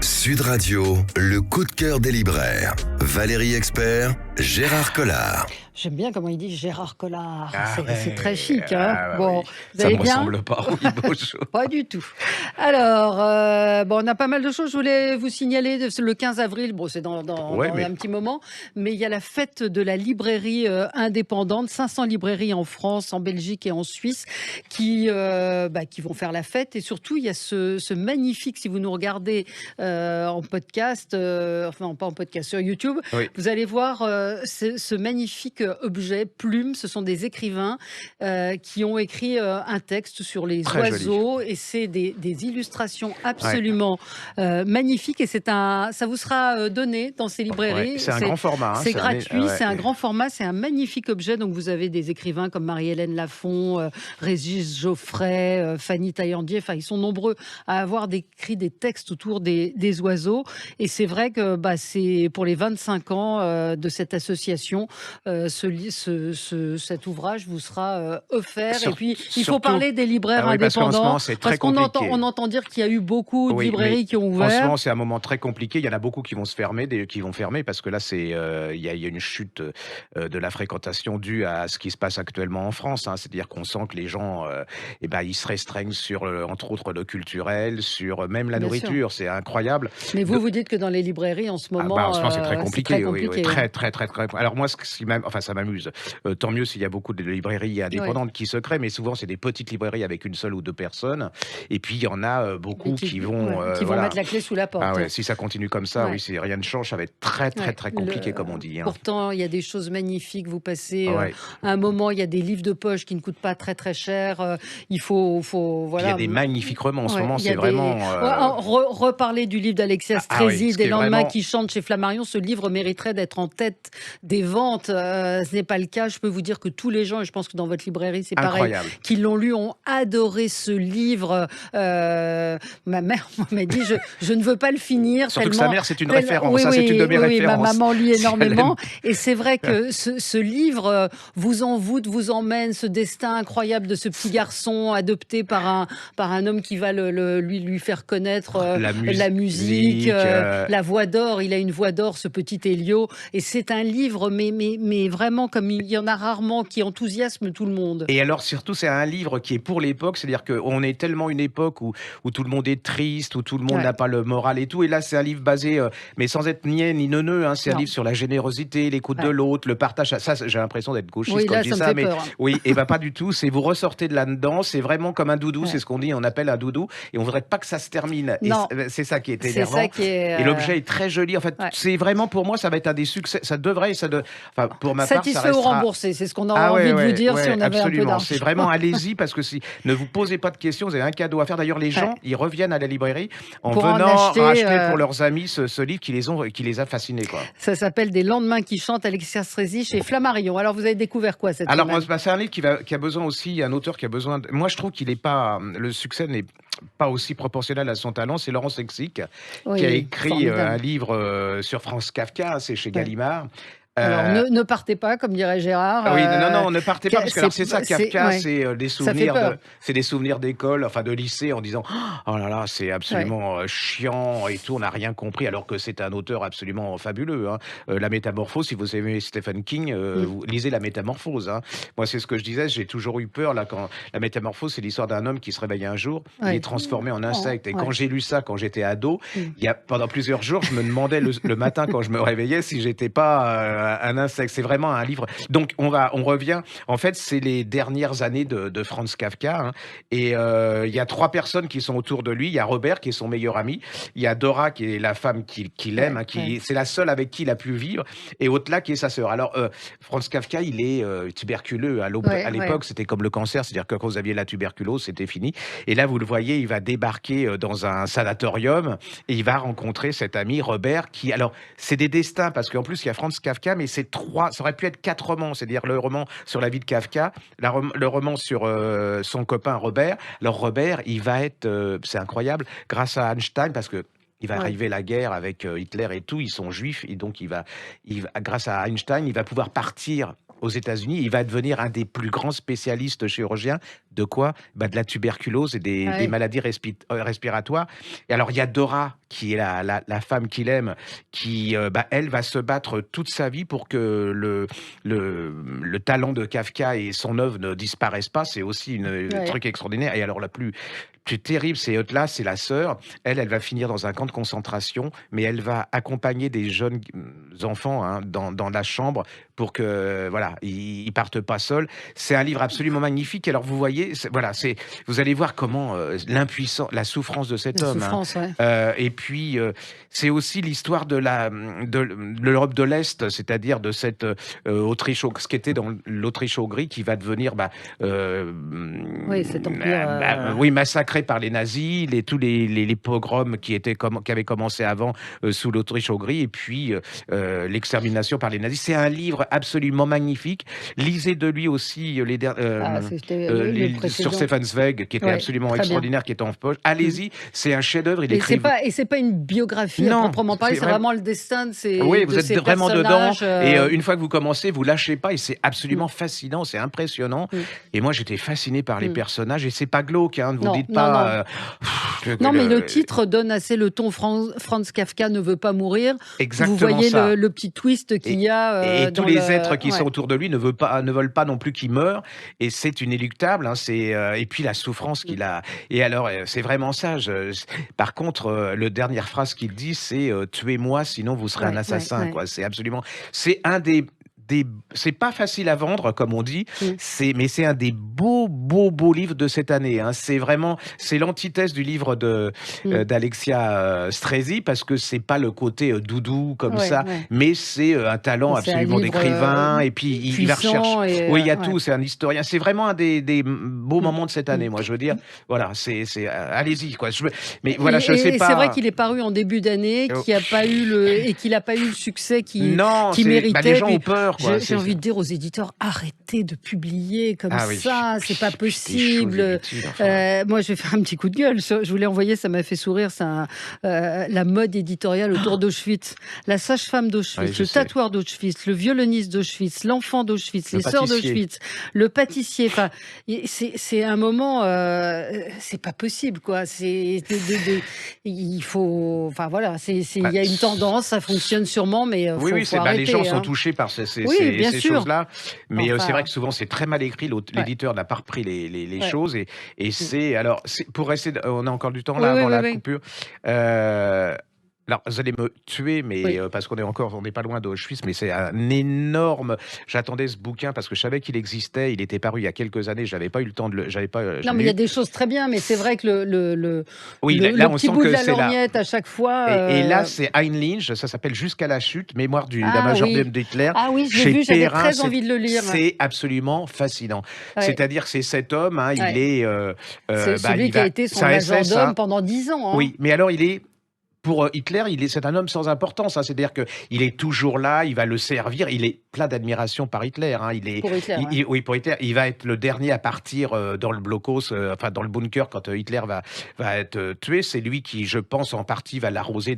Sud Radio, le coup de cœur des libraires. Valérie Expert, Gérard Collard. J'aime bien comment il dit Gérard Collard. Ah C'est très ouais, chic. ah bah Bon, oui. vous Ça allez me bien? ressemble pas. Oui, bonjour. Pas du tout. Alors, bon, on a pas mal de choses. Je voulais vous signaler le 15 avril. Bon, c'est Ouais, dans mais un petit moment, mais il y a la fête de la librairie indépendante. 500 librairies en France, en Belgique et en Suisse qui vont faire la fête. Et surtout, il y a ce magnifique. Si vous nous regardez en podcast, enfin pas en podcast sur YouTube, oui. vous allez voir ce magnifique objet plume. Ce sont des écrivains qui ont écrit un texte sur les Très oiseaux et c'est des illustrations absolument magnifiques et ça vous sera donné dans ces librairies. Ouais, c'est un grand format. C'est gratuit, c'est un ouais. grand format, c'est un magnifique objet. Donc vous avez des écrivains comme Marie-Hélène Lafont, Régis Geoffrey, Fanny Taillandier. Enfin, ils sont nombreux à avoir écrit des textes autour des oiseaux. Et c'est vrai que c'est pour les 25 ans de cette association, cet ouvrage vous sera offert. Et puis, il faut parler des libraires indépendants. Parce qu'on entend dire qu'il y a eu beaucoup de librairies qui ont ouvert. En ce moment, c'est un moment très compliqué. Il y en a beaucoup qui vont se fermer, qui vont fermer parce que là, il y a une chute de la fréquentation due à ce qui se passe actuellement en France. C'est-à-dire qu'on sent que les gens, ils se restreignent sur, entre autres, le culturel, sur même la nourriture. C'est incroyable. Mais vous dites que dans les librairies, en ce moment, en ce moment c'est très compliqué. Oui. Très. Alors moi, ça m'amuse. Tant mieux s'il y a beaucoup de librairies indépendantes qui se créent, mais souvent, c'est des petites librairies avec une seule ou deux personnes. Et puis, il y en a beaucoup qui vont mettre la clé sous la porte. Si ça continue comme ça, si rien ne change, ça va être très compliqué, comme on dit. Pourtant, il y a des choses magnifiques. Vous passez un moment, il y a des livres de poche qui ne coûtent pas très cher. Il faut Il y a des magnifiques romans en ce moment, c'est vraiment... Reparler du livre d'Alexia Strezzi, Des lendemains qui chantent chez Flammarion. Ce livre mériterait d'être en tête des ventes. Ce n'est pas le cas. Je peux vous dire que tous les gens, et je pense que dans votre librairie, c'est pareil, qui l'ont lu, ont adoré ce livre. Ma mère m'a dit, je ne veux pas le finir. Surtout que sa mère, c'est une référence. C'est une de mes références. Ma maman lit énormément. Et c'est vrai que ce livre vous envoûte, vous emmène, ce destin incroyable de ce petit garçon adopté par un homme qui va lui faire connaître la musique, la voix d'or. Il a une voix d'or, ce petit Elio. Et c'est un livre, mais vraiment comme il y en a rarement, qui enthousiasme tout le monde. Et alors, surtout, c'est un livre qui est pour l'époque. C'est-à-dire qu'on est tellement une époque où tout le monde est triste, où tout le monde n'a pas le moral et tout. Et là, c'est un livre basé, mais sans être niais ni neuneux. C'est un livre sur la générosité, l'écoute de l'autre, le partage. Ça, j'ai l'impression d'être gauchiste quand je dis ça. Mais oui, et pas du tout. C'est vous ressortez de là-dedans. C'est vraiment comme un doudou. C'est ce qu'on dit. On appelle un doudou. Et on voudrait pas que ça se termine. Non. Et c'est ça qui est énervant. Et l'objet est très joli. En fait, c'est vraiment pour moi, ça va être un des succès. Ça devrait. Enfin, pour ma part, ça satisfait ou remboursé. C'est ce qu'on a envie de vous dire si on avait un peu d'argent. C'est vraiment, allez-y, parce que ne vous posez pas de questions, vous avez un cadeau à faire. D'ailleurs, les gens, ils reviennent à la librairie en venant racheter pour leurs amis ce livre qui les a fascinés, quoi. Ça s'appelle Des lendemains qui chantent, Alexia Strezzi chez Flammarion. Alors, vous avez découvert quoi cette semaine? C'est un livre qui a besoin aussi, un auteur qui a besoin... Moi, je trouve le succès n'est pas aussi proportionnel à son talent. C'est Laurent Sexic qui a écrit un livre sur Franz Kafka, c'est chez Gallimard. Alors, ne partez pas, comme dirait Gérard. Oui, non, ne partez pas, parce que c'est ça, Kafka, c'est des souvenirs d'école, enfin de lycée, en disant « Oh là là, c'est absolument chiant et tout, on n'a rien compris », alors que c'est un auteur absolument fabuleux. La Métamorphose, si vous aimez Stephen King, vous lisez La Métamorphose. Moi, c'est ce que je disais, j'ai toujours eu peur, là, quand La Métamorphose, c'est l'histoire d'un homme qui se réveille un jour, il est transformé en insecte. Et quand j'ai lu ça, quand j'étais ado, pendant plusieurs jours, je me demandais le matin, quand je me réveillais, si j'étais pas... un insecte, c'est vraiment un livre. Donc on revient. En fait, c'est les dernières années de Franz Kafka. Et il y a trois personnes qui sont autour de lui. Il y a Robert qui est son meilleur ami. Il y a Dora qui est la femme qui l'aime, c'est la seule avec qui il a pu vivre. Et Otla qui est sa sœur. Alors Franz Kafka, il est tuberculeux. À l'époque, c'était comme le cancer, c'est-à-dire que quand vous aviez la tuberculose, c'était fini. Et là, vous le voyez, il va débarquer dans un sanatorium et il va rencontrer cet ami Robert qui, alors, c'est des destins parce qu'en plus il y a Franz Kafka, mais c'est ça aurait pu être 4 romans, c'est-à-dire le roman sur la vie de Kafka, le roman sur son copain Robert. Alors Robert, il va être, c'est incroyable, grâce à Einstein, parce que il va arriver la guerre avec Hitler et tout, ils sont juifs, et donc grâce à Einstein, il va pouvoir partir aux États-Unis, il va devenir un des plus grands spécialistes chirurgiens de quoi? Bah, de la tuberculose et des maladies respiratoires. Et alors, il y a Dora, qui est la femme qu'il aime, qui, elle va se battre toute sa vie pour que le talent de Kafka et son œuvre ne disparaissent pas. C'est aussi un truc extraordinaire. Et alors, la plus terrible, c'est Eutla, c'est la sœur. Elle va finir dans un camp de concentration, mais elle va accompagner des jeunes enfants, hein, dans la chambre pour que, voilà, ils partent pas seuls. C'est un livre absolument magnifique. Alors, vous voyez, vous allez voir comment la souffrance de cet homme. Souffrance, et puis, c'est aussi l'histoire de l'Europe de l'Est, c'est-à-dire de cette Autriche, ce qui était dans l'Autriche-Hongrie, qui va devenir, cet empire, massacré par les nazis, tous les pogroms qui avaient commencé avant sous l'Autriche-Hongrie, et puis l'extermination par les nazis. C'est un livre absolument magnifique. Lisez de lui aussi sur Stefan Zweig, qui était absolument extraordinaire, qui est en poche. Allez-y, c'est un chef-d'œuvre. C'est pas une biographie à proprement parler, c'est vraiment le destin de ces vous êtes vraiment dedans. Et une fois que vous commencez, vous lâchez pas, et c'est absolument fascinant, c'est impressionnant. Et moi, j'étais fasciné par les personnages, et c'est pas glauque, hein, ne vous dites pas... Non, mais le titre donne assez le ton. Franz Kafka ne veut pas mourir. Exactement. Vous voyez le petit twist qu'il y a. Et tous les êtres qui sont autour de lui ne veulent pas non plus qu'il meure. Et c'est inéluctable. Hein, et puis la souffrance qu'il a. Et alors, c'est vraiment ça. Par contre, la dernière phrase qu'il dit, c'est tuez-moi, sinon vous serez un assassin. Quoi. C'est absolument. C'est un c'est pas facile à vendre, comme on dit, mais c'est un des beaux livres de cette année. Hein. C'est l'antithèse du livre d'Alexia Strezzi, parce que c'est pas le côté doudou comme ça, mais c'est un talent absolument d'écrivain, et puis il va rechercher. Il y a tout, c'est un historien. C'est vraiment un des beaux moments de cette année, moi, je veux dire. Voilà, allez-y, quoi. Mais voilà, je sais pas. C'est vrai qu'il est paru en début d'année, qu'il n'a pas eu le succès qu'il méritait. Les gens ont peur. J'ai envie de dire aux éditeurs, arrêtez de publier comme ça, c'est pas possible. Moi, je vais faire un petit coup de gueule. Je vous l'ai envoyé, ça m'a fait sourire. C'est la mode éditoriale autour d'Auschwitz. La sage-femme d'Auschwitz, le tatoueur d'Auschwitz, le violoniste d'Auschwitz, l'enfant d'Auschwitz, les sœurs d'Auschwitz, le pâtissier. Enfin, c'est un moment, c'est pas possible, quoi. Il faut, enfin voilà, il y a une tendance, ça fonctionne sûrement, mais faut arrêter. Les gens sont touchés par ces choses-là. Mais c'est vrai que souvent, c'est très mal écrit. L'éditeur n'a pas repris les choses. Et pour rester... On a encore du temps là avant la coupure. Alors, vous allez me tuer, mais parce qu'on n'est pas loin d'Auschwitz, mais c'est un énorme... J'attendais ce bouquin parce que je savais qu'il existait. Il était paru il y a quelques années. J'avais pas eu le temps de le... Non, mais il y a des choses très bien, mais c'est vrai que le petit bout de la lorgnette à chaque fois... Et là, c'est Heinlein, ça s'appelle Jusqu'à la chute, mémoire de la majordome d'Hitler. Ah oui, je l'ai vu, j'avais très envie de le lire. C'est absolument fascinant. C'est-à-dire que c'est cet homme, il est... c'est celui qui a été son majordome pendant 10 ans. Oui, mais alors il est... Pour Hitler, c'est un homme sans importance. Hein. C'est-à-dire qu'il est toujours là, il va le servir. Il est plein d'admiration par Hitler. Hein. Pour Hitler. Il va être le dernier à partir dans le blockhaus, dans le bunker, quand Hitler va être tué. C'est lui qui, je pense, en partie va l'arroser,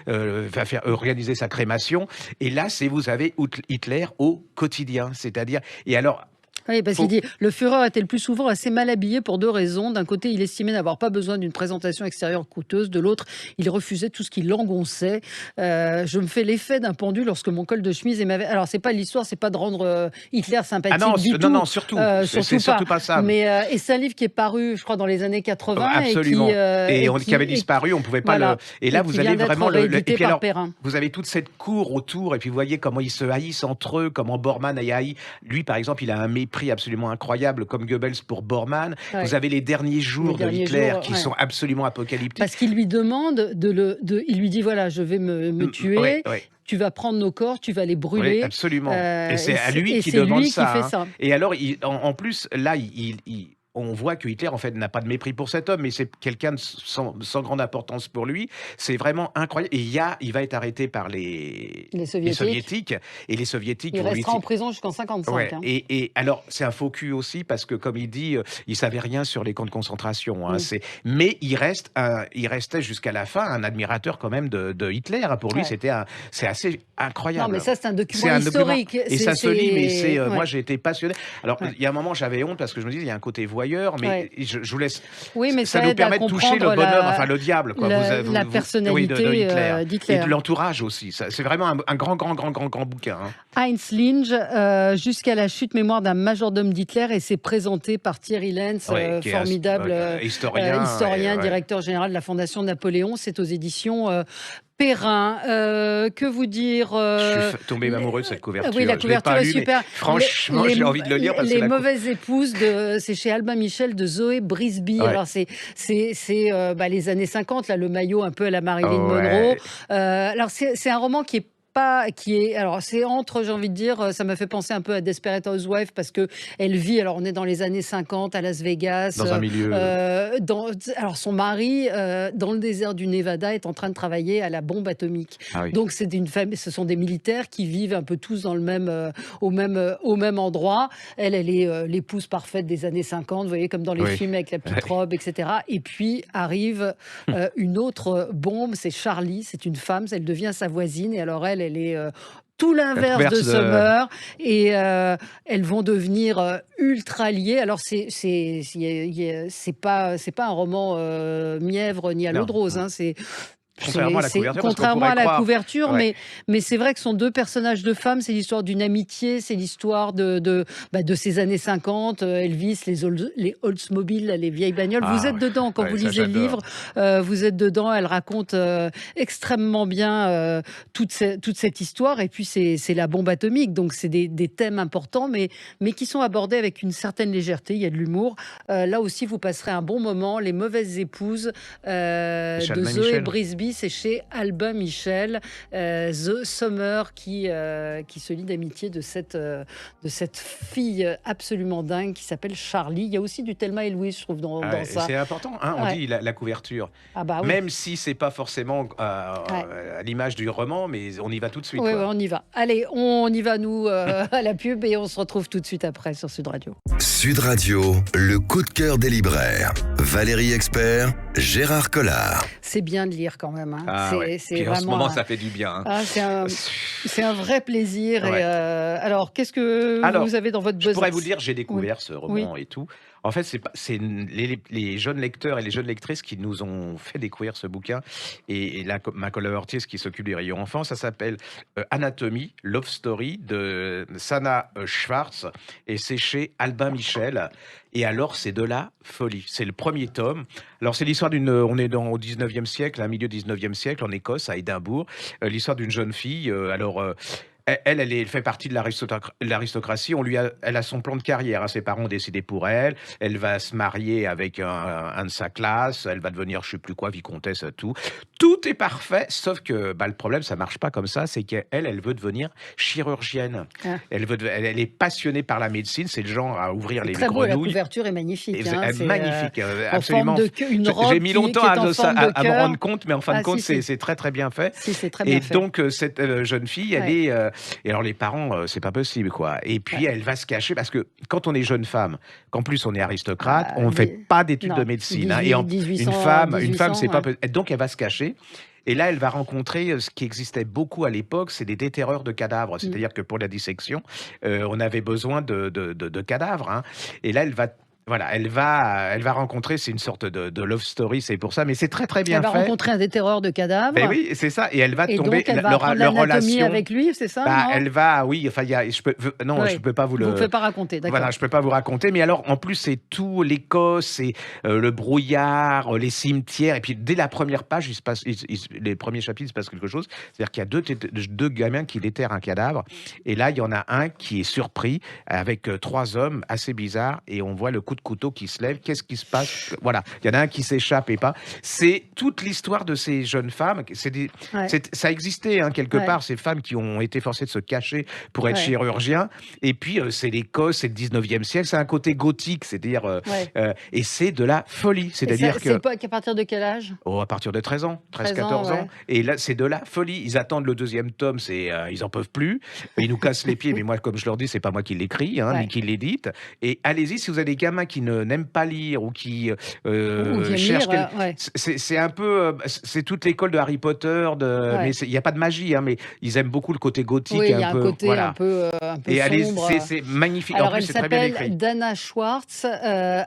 va faire organiser sa crémation. Et là, vous avez Hitler au quotidien. C'est-à-dire... Et alors... Oui, parce qu'il dit le Führer était le plus souvent assez mal habillé pour 2 raisons. D'un côté, il estimait n'avoir pas besoin d'une présentation extérieure coûteuse. De l'autre, il refusait tout ce qui l'engonçait. Je me fais l'effet d'un pendu lorsque mon col de chemise et Alors, c'est pas l'histoire, c'est pas de rendre Hitler sympathique du tout. Non, surtout. C'est surtout pas ça. Mais et c'est un livre qui est paru, je crois, dans les années 80. Absolument. Et qui avait disparu, on pouvait pas le... Et là, vous avez vraiment et puis alors, vous avez toute cette cour autour, et puis vous voyez comment ils se haïssent entre eux, comment Bormann a haï. Lui, par exemple, il a un mépris absolument incroyable, comme Goebbels pour Bormann. Vous avez les derniers jours de Hitler qui sont absolument apocalyptiques. Parce qu'il lui demande il lui dit voilà, je vais me tuer. Tu vas prendre nos corps, tu vas les brûler. Oui, absolument. Et c'est à lui qui demande ça. Qui fait ça. Et alors, en plus, là, on voit que Hitler, en fait, n'a pas de mépris pour cet homme, mais c'est quelqu'un sans grande importance pour lui. C'est vraiment incroyable. Et il va être arrêté par les Soviétiques. Et les Soviétiques... Il restera en prison jusqu'en 1955. Ouais. Et alors, c'est un faux cul aussi, parce que, comme il dit, il savait rien sur les camps de concentration. Hein. Mais il restait jusqu'à la fin un admirateur, quand même, de Hitler. Pour lui, c'est assez incroyable. Non, mais ça, c'est un document historique. Et ça se lit, mais moi, j'ai été passionné. Alors, il y a un moment, j'avais honte, parce que je me dis, il y a un côté voyeur. ailleurs, mais je vous laisse. Oui, mais ça nous permet de toucher le bonhomme, enfin le diable, quoi. La personnalité d'Hitler. Et de l'entourage aussi. C'est vraiment un grand bouquin. Hein. Heinz Linge, jusqu'à la chute, mémoire d'un majordome d'Hitler, et c'est présenté par Thierry Lenz, formidable historien, directeur général de la Fondation Napoléon. C'est aux éditions Perrin. Que vous dire Je suis tombé amoureux de cette couverture. Oui, la couverture est super. Franchement, j'ai envie de le lire. Parce Les mauvaises épouses, c'est chez Albin Michel de Zoé Brisby. Ouais. Alors, c'est les années 50, là, le maillot un peu à la Marilyn Monroe. Alors, c'est un roman qui est alors c'est entre, j'ai envie de dire, ça m'a fait penser un peu à Desperate Housewives parce que elle vit, alors on est dans les années 50 à Las Vegas, dans un milieu alors son mari dans le désert du Nevada est en train de travailler à la bombe atomique. Donc c'est une famille, ce sont des militaires qui vivent un peu tous dans le même au même endroit. Elle est l'épouse parfaite des années 50, vous voyez, comme dans les films avec la petite robe, etc. Et puis arrive une autre bombe, c'est Charlie, c'est une femme, elle devient sa voisine, et alors elle est tout l'inverse de Summer, et elles vont devenir ultra liées. Alors c'est pas un roman mièvre ni à l'eau de rose, hein, contrairement à la couverture, mais c'est vrai que ce sont deux personnages de femmes. C'est l'histoire d'une amitié, c'est l'histoire de ces années 50, Elvis, les Oldsmobile, les vieilles bagnoles. Vous êtes dedans quand vous lisez le livre, vous êtes dedans. Elle raconte extrêmement bien toute cette histoire. Et puis c'est la bombe atomique, donc c'est des thèmes importants, mais qui sont abordés avec une certaine légèreté. Il y a de l'humour. Là aussi, vous passerez un bon moment. Les mauvaises épouses de Zoé Brisby. C'est chez Albin Michel, The Summer, qui se lie d'amitié de cette fille absolument dingue qui s'appelle Charlie. Il y a aussi du Thelma et Louise, je trouve, dans ça. C'est important, hein, on dit la couverture. Même si c'est pas forcément à l'image du roman, mais on y va tout de suite. Oui, on y va. Allez, on y va, nous, à la pub, et on se retrouve tout de suite après sur Sud Radio. Sud Radio, le coup de cœur des libraires. Valérie Expert, Gérard Collard. C'est bien de lire quand même. Hein. C'est vraiment, en ce moment, ça fait du bien. Hein. C'est un vrai plaisir. Et alors, qu'est-ce que vous avez dans votre besoin? Je pourrais vous dire, j'ai découvert ce roman et tout. En fait, c'est les jeunes lecteurs et les jeunes lectrices qui nous ont fait découvrir ce bouquin. Et ma collaboratrice qui s'occupe du rayon enfant, ça s'appelle Anatomie, Love Story de Sana Schwartz. Et c'est chez Albin Michel. Et alors, c'est de la folie. C'est le premier tome. Alors, c'est l'histoire on est au 19e siècle, milieu 19e siècle, en Écosse, à Édimbourg. L'histoire d'une jeune fille. Elle fait partie de l'aristocratie. Elle a son plan de carrière. Hein. Ses parents ont décidé pour elle. Elle va se marier avec un de sa classe. Elle va devenir, je sais plus quoi, vicomtesse, tout. Tout est parfait, sauf que le problème, ça marche pas comme ça. C'est elle veut devenir chirurgienne. Elle est passionnée par la médecine. C'est le genre à ouvrir les très grenouilles. Beau, la couverture est magnifique. Magnifique, absolument. J'ai mis longtemps à me rendre compte, mais en fin de compte, c'est très très bien fait. C'est très bien fait. Donc cette jeune fille, elle est et alors les parents, c'est pas possible, quoi. Et puis elle va se cacher parce que quand on est jeune femme, qu'en plus on est aristocrate, on ne fait pas d'études de médecine. 18, et une femme, c'est pas. Donc elle va se cacher. Et là, elle va rencontrer ce qui existait beaucoup à l'époque, c'est des déterreurs de cadavres. C'est-à-dire que pour la dissection, on avait besoin de cadavres. Hein. Et là, elle va rencontrer, c'est une sorte de love story, c'est pour ça, mais c'est très très bien fait. Elle va rencontrer un déterreur de cadavres. Mais oui, c'est ça, et elle va tomber donc elle va apprendre l'anatomie avec lui, c'est ça? Elle va, oui, enfin, je peux pas vous le. Vous ne pouvez pas raconter, d'accord. Voilà, je peux pas vous raconter, mais alors en plus c'est tout l'Écosse, c'est le brouillard, les cimetières, et puis dès la première page, les premiers chapitres, il se passe quelque chose. C'est-à-dire qu'il y a deux gamins qui déterrent un cadavre, et là il y en a un qui est surpris avec trois hommes assez bizarres, et on voit le coup de couteau qui se lève. Qu'est-ce qui se passe? Voilà, il y en a un qui s'échappe et pas. C'est toute l'histoire de ces jeunes femmes. Ça existait quelque part, ces femmes qui ont été forcées de se cacher pour être chirurgiens. Et puis c'est l'Écosse, c'est le 19e siècle, c'est un côté gothique, c'est-à-dire et c'est de la folie. C'est-à-dire que c'est pas qu'à partir de quel âge? À partir de 13 ans, 13-14 ans. Et là, c'est de la folie. Ils attendent le deuxième tome, ils en peuvent plus. Ils nous cassent les pieds, mais moi, comme je leur dis, c'est pas moi qui l'écris, ni qui l'édite. Et allez-y, si vous avez des gamins quelqu'un qui n'aime pas lire ou qui cherche... ouais. C'est un peu... c'est toute l'école de Harry Potter, mais il n'y a pas de magie, hein, mais ils aiment beaucoup le côté gothique. Oui, il y a un côté voilà. un peu Et sombre. c'est magnifique. Alors, en plus, elle c'est très bien écrit. s'appelle Dana Schwartz,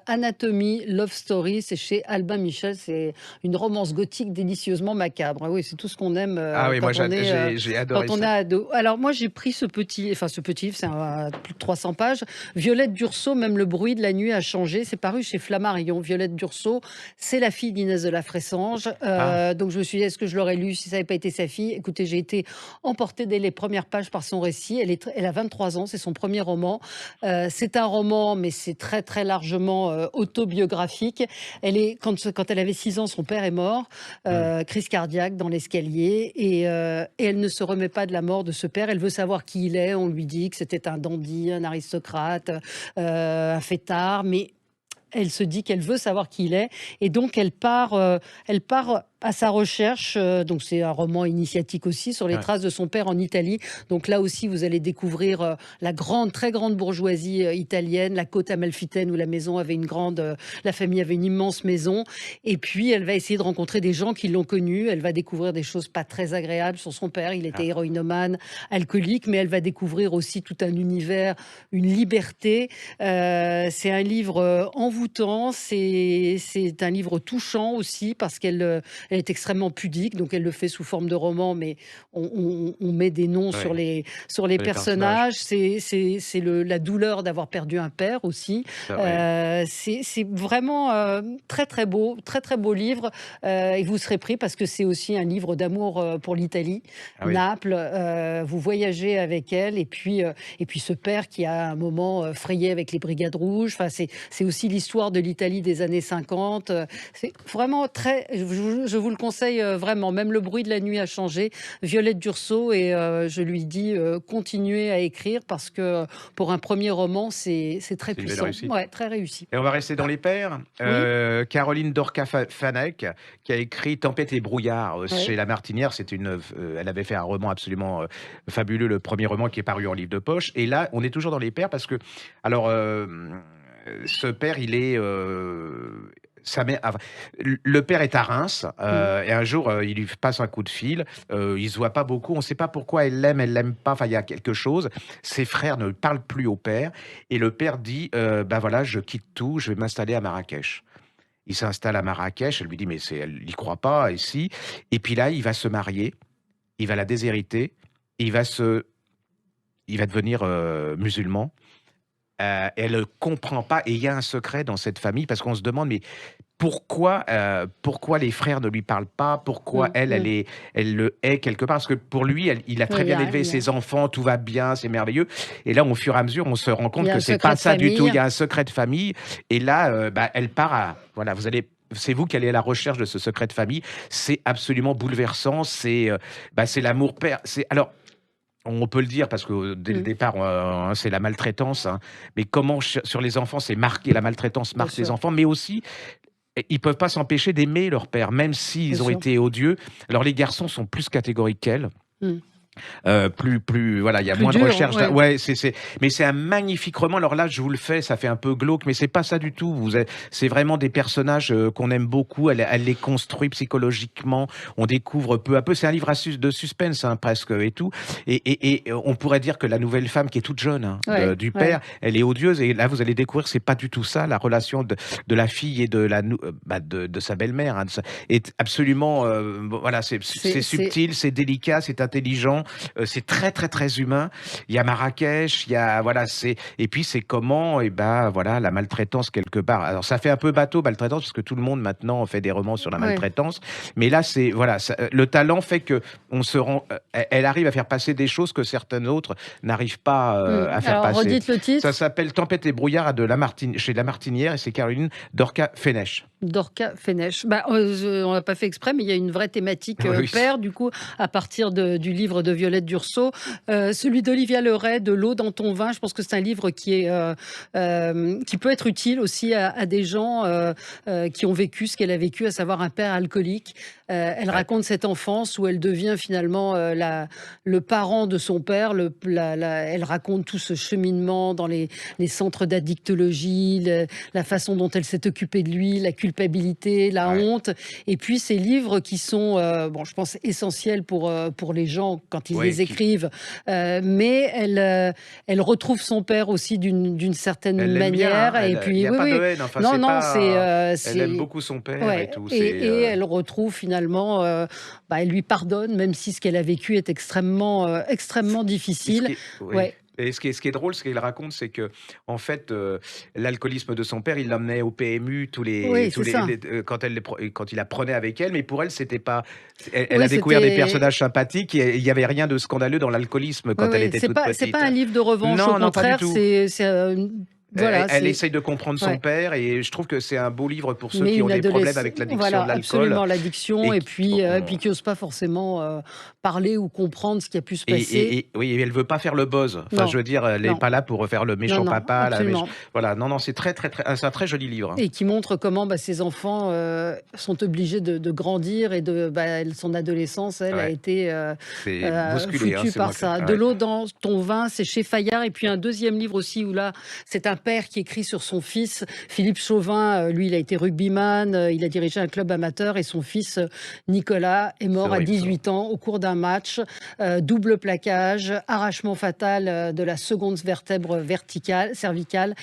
Anatomie, Love Story. C'est chez Albin Michel. C'est une romance gothique délicieusement macabre. Ah oui, c'est tout ce qu'on aime Oui, moi j'ai adoré quand on est ça. ado. Alors, moi, j'ai pris ce petit livre, c'est plus de 300 pages. Violette Dursault, même le bruit de la nuit a changé. C'est paru chez Flammarion. Violette Dursault, c'est la fille d'Inès de la Fressange. Donc, je me suis dit, est-ce que je l'aurais lu si ça n'avait pas été sa fille? Écoutez, j'ai été emportée dès les premières pages par son récit. Elle a 23 ans, c'est son premier roman. C'est un roman, mais c'est très très largement autobiographique. Quand elle avait 6 ans, son père est mort, crise cardiaque dans l'escalier, et elle ne se remet pas de la mort de ce père. Elle veut savoir qui il est. On lui dit que c'était un dandy, un aristocrate, un fêtard, mais elle se dit qu'elle veut savoir qui il est, et donc elle part à sa recherche. Donc c'est un roman initiatique aussi sur les traces de son père en Italie. Donc là aussi, vous allez découvrir la très grande bourgeoisie italienne, la côte amalfitaine où la famille avait une immense maison. Et puis elle va essayer de rencontrer des gens qui l'ont connu. Elle va découvrir des choses pas très agréables sur son père. Il était héroïnomane, alcoolique, mais elle va découvrir aussi tout un univers, une liberté. C'est un livre envoûtant. C'est un livre touchant aussi parce qu'elle est extrêmement pudique, donc elle le fait sous forme de roman, mais on met des noms sur les personnages. C'est la douleur d'avoir perdu un père aussi. C'est vraiment très très beau livre. Et vous serez pris parce que c'est aussi un livre d'amour pour l'Italie, Naples. Vous voyagez avec elle, et puis ce père qui a un moment frayé avec les Brigades Rouges. Enfin, c'est aussi l'histoire de l'Italie des années 50. C'est vraiment très... Je vous le conseille vraiment. Même le bruit de la nuit a changé. Violette Dursault, et je lui dis continuez à écrire parce que pour un premier roman, c'est très puissant. Très réussi. Et on va rester dans les pairs. Caroline Dorca-Fanec, qui a écrit Tempête et brouillard chez La Martinière. Elle avait fait un roman absolument fabuleux, le premier roman qui est paru en livre de poche. Et là, on est toujours dans les pairs parce que, alors, ce père, il est... le père est à Reims, et un jour il lui passe un coup de fil. Ils se voient pas beaucoup, on ne sait pas pourquoi elle l'aime pas. Enfin, il y a quelque chose. Ses frères ne parlent plus au père, et le père dit voilà, je quitte tout, je vais m'installer à Marrakech. Il s'installe à Marrakech. Elle lui dit mais elle n'y croit pas, et puis là il va se marier, il va la déshériter, il va devenir musulman. Elle ne comprend pas, et il y a un secret dans cette famille, parce qu'on se demande, mais pourquoi les frères ne lui parlent pas? Pourquoi elle le hait quelque part? Parce que pour lui, il a très bien élevé ses enfants, tout va bien, c'est merveilleux. Et là, au fur et à mesure, on se rend compte que c'est pas ça du tout. Il y a un secret de famille. Et là, elle part à... Voilà, c'est vous qui allez à la recherche de ce secret de famille. C'est absolument bouleversant. C'est l'amour père. Alors... On peut le dire parce que dès le départ, c'est la maltraitance. Mais comment sur les enfants, c'est marqué, la maltraitance marque les enfants, mais aussi, ils peuvent pas s'empêcher d'aimer leur père, même s'ils ont été odieux. Alors les garçons sont plus catégoriques qu'elles. Voilà, il y a moins de recherche. Mais c'est un magnifique roman. Alors là, je vous le fais, ça fait un peu glauque, mais c'est pas ça du tout. C'est vraiment des personnages qu'on aime beaucoup. Elle les construit psychologiquement. On découvre peu à peu. C'est un livre de suspense, presque, et tout. Et on pourrait dire que la nouvelle femme, qui est toute jeune, du père, elle est odieuse. Et là, vous allez découvrir, c'est pas du tout ça. La relation de la fille et de sa belle-mère est absolument, voilà, c'est subtil, c'est délicat, c'est intelligent. C'est très très très humain. Il y a Marrakech, et puis c'est comment, voilà, la maltraitance quelque part. Alors ça fait un peu bateau, maltraitance, parce que tout le monde maintenant fait des romans sur la maltraitance. Mais là, le talent fait que elle arrive à faire passer des choses que certaines autres n'arrivent pas à faire passer. Redites le titre. Ça s'appelle Tempête et brouillard chez La Martinière, et c'est Caroline Dorca-Fanec. On l'a pas fait exprès, mais il y a une vraie thématique père, du coup, à partir du livre de Violette Dursault. Celui d'Olivia Leray, de L'eau dans ton vin. Je pense que c'est un livre qui peut être utile aussi à des gens qui ont vécu ce qu'elle a vécu, à savoir un père alcoolique. Elle raconte cette enfance où elle devient finalement le parent de son père. Elle raconte tout ce cheminement dans les centres d'addictologie, la façon dont elle s'est occupée de lui, la culpabilité, la honte. Et puis ces livres qui sont, je pense, essentiels pour les gens quand ils les écrivent. Mais elle retrouve son père aussi d'une certaine manière. Bien, hein. Et puis, il n'y a pas de haine. Enfin, elle aime beaucoup son père et tout. Et elle retrouve finalement, elle lui pardonne, même si ce qu'elle a vécu est extrêmement difficile. Et ce qui est drôle, ce qu'elle raconte, c'est que en fait, l'alcoolisme de son père, il l'emmenait au PMU quand il apprenait avec elle, mais pour elle, c'était pas. Elle a découvert des personnages sympathiques. Et il y avait rien de scandaleux dans l'alcoolisme quand elle était toute petite. C'est pas un livre de revanche, au contraire, elle essaye de comprendre son père, et je trouve que c'est un beau livre pour ceux qui ont des problèmes avec l'addiction de l'alcool. Absolument, l'addiction, et puis qui n'osent pas forcément parler ou comprendre ce qui a pu se passer. Et elle veut pas faire le buzz. Enfin, je veux dire, elle n'est pas là pour refaire le méchant papa. Voilà, c'est c'est un très joli livre. Et qui montre comment ces enfants sont obligés de grandir, et son adolescence, elle, a été foutue par ça. De l'eau dans ton vin, c'est chez Fayard. Et puis un deuxième livre aussi, où là, c'est un père qui écrit sur son fils. Philippe Chauvin, lui, il a été rugbyman, il a dirigé un club amateur, et son fils Nicolas est mort à 18 ans au cours d'un match. Double plaquage, arrachement fatal de la seconde vertèbre cervicale.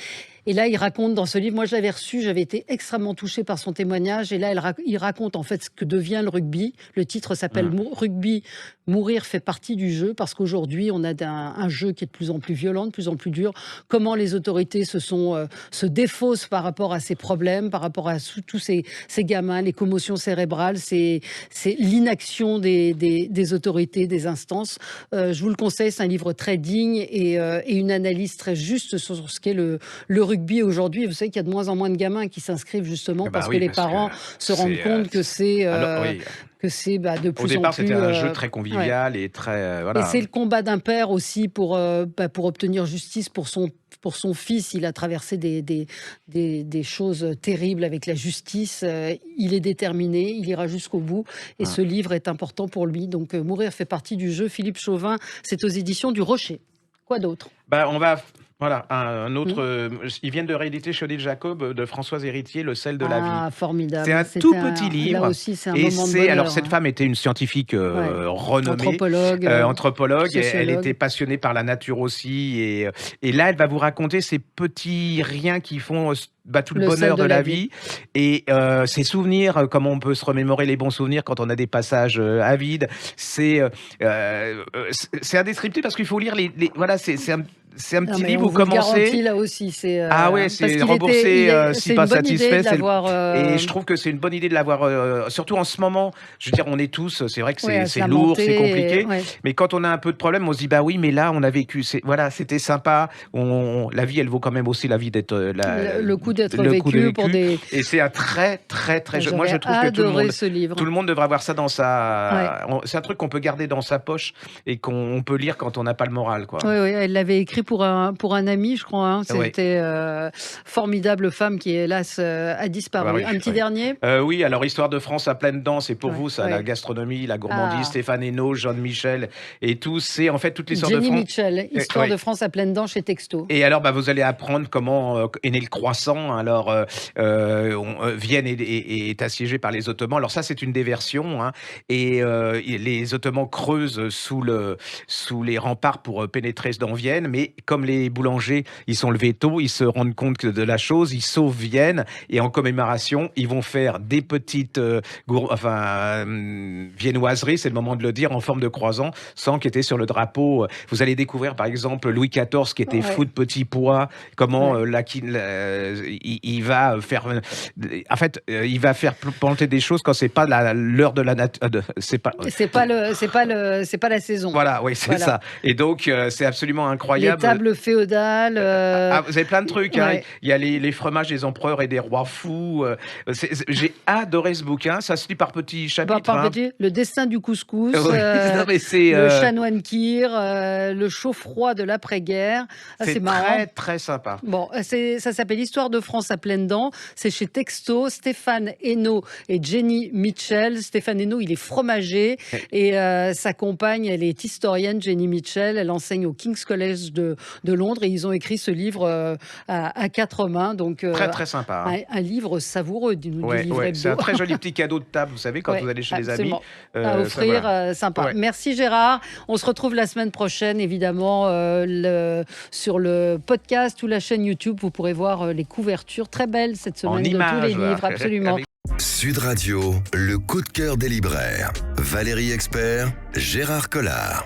Et là, il raconte dans ce livre, moi je l'avais reçu, j'avais été extrêmement touchée par son témoignage. Et là, il raconte en fait ce que devient le rugby. Le titre s'appelle Rugby, mourir fait partie du jeu, parce qu'aujourd'hui, on a un jeu qui est de plus en plus violent, de plus en plus dur. Comment les autorités se défaussent par rapport à ces problèmes, par rapport à tous ces gamins, les commotions cérébrales, c'est l'inaction des autorités, des instances. Je vous le conseille, c'est un livre très digne et une analyse très juste sur ce qu'est le rugby aujourd'hui. Vous savez qu'il y a de moins en moins de gamins qui s'inscrivent justement parce que les parents se rendent compte que c'est de plus en plus. Au départ, c'était un jeu très convivial et très. Et c'est le combat d'un père aussi pour obtenir justice pour son fils. Il a traversé des choses terribles avec la justice. Il est déterminé, il ira jusqu'au bout. Et ce livre est important pour lui. Donc, mourir fait partie du jeu. Philippe Chauvin, c'est aux éditions du Rocher. Quoi d'autre ? Voilà, un autre. Ils viennent de rééditer Chaudet Jacob de Françoise Héritier, Le sel de la vie. Ah, formidable. C'est un tout petit livre. Là aussi, c'est un moment de bonheur. Alors, cette femme était une scientifique renommée. Anthropologue. Elle était passionnée par la nature aussi. Et là, elle va vous raconter ces petits riens qui font tout le bonheur de la vie. Et ses souvenirs, comment on peut se remémorer les bons souvenirs quand on a des passages avides. C'est indescriptible, parce qu'il faut lire voilà, c'est un petit livre où commencer. Là aussi, c'est c'est remboursé si pas satisfait. Et je trouve que c'est une bonne idée de l'avoir, surtout en ce moment. Je veux dire, on est tous. C'est vrai que c'est lourd, c'est compliqué. Mais quand on a un peu de problème, on se dit oui, mais là, on a vécu. C'était sympa. La vie, elle vaut quand même aussi la vie d'être le coup d'être vécu pour des. Et c'est un très très très. Moi, je trouve que tout le monde devrait avoir ça dans sa. C'est un truc qu'on peut garder dans sa poche et qu'on peut lire quand on n'a pas le moral, quoi. Oui, elle l'avait écrit pour un ami, je crois. C'était formidable femme qui, hélas, a disparu. Un petit dernier. Oui, alors Histoire de France à pleines dents, c'est pour vous, ça, la gastronomie, la gourmandise, Stéphane Hainaut, Jean Michel et tout. C'est en fait toute l'histoire de France. Jenny Mitchell, Histoire de France à pleines dents chez Texto. Et alors, vous allez apprendre comment est né le croissant. Alors, Vienne est assiégée par les Ottomans. Alors ça, c'est une des versions. Et les Ottomans creusent sous les remparts pour pénétrer dans Vienne. Mais comme les boulangers, ils sont levés tôt, ils se rendent compte de la chose, ils sauvent Vienne, et en commémoration, ils vont faire des petites viennoiseries, c'est le moment de le dire, en forme de croissant, sang qui était sur le drapeau. Vous allez découvrir, par exemple, Louis XIV qui était fou de petits pois, comment il va faire... En fait, il va faire planter des choses quand c'est pas l'heure de la nature. C'est pas la saison. Voilà, oui, c'est ça. Et donc, c'est absolument incroyable. table féodale. Vous avez plein de trucs. Hein. Ouais. Il y a les fromages des empereurs et des rois fous. J'ai adoré ce bouquin. Ça se lit par petits chapitres. Par petit, le destin du couscous, Non, mais c'est, le chanoine Kir, le chaud-froid de l'après-guerre. c'est marrant. très, très sympa. Bon, ça s'appelle Histoire de France à pleines dents. C'est chez Texto, Stéphane Hainaut et Jenny Mitchell. Stéphane Hainaut, il est fromager et sa compagne, elle est historienne, Jenny Mitchell. Elle enseigne au King's College de Londres et ils ont écrit ce livre à quatre mains. Donc, Très, très sympa. Hein. un livre savoureux du livre hebdo. C'est un très joli petit cadeau de table, vous savez, quand vous allez chez les amis. À offrir, voilà. sympa. Ouais. Merci Gérard. On se retrouve la semaine prochaine, évidemment, sur le podcast ou la chaîne YouTube. Vous pourrez voir les couvertures très belles cette semaine de tous les livres, absolument. Sud Radio, le coup de cœur des libraires. Valérie Expert, Gérard Collard.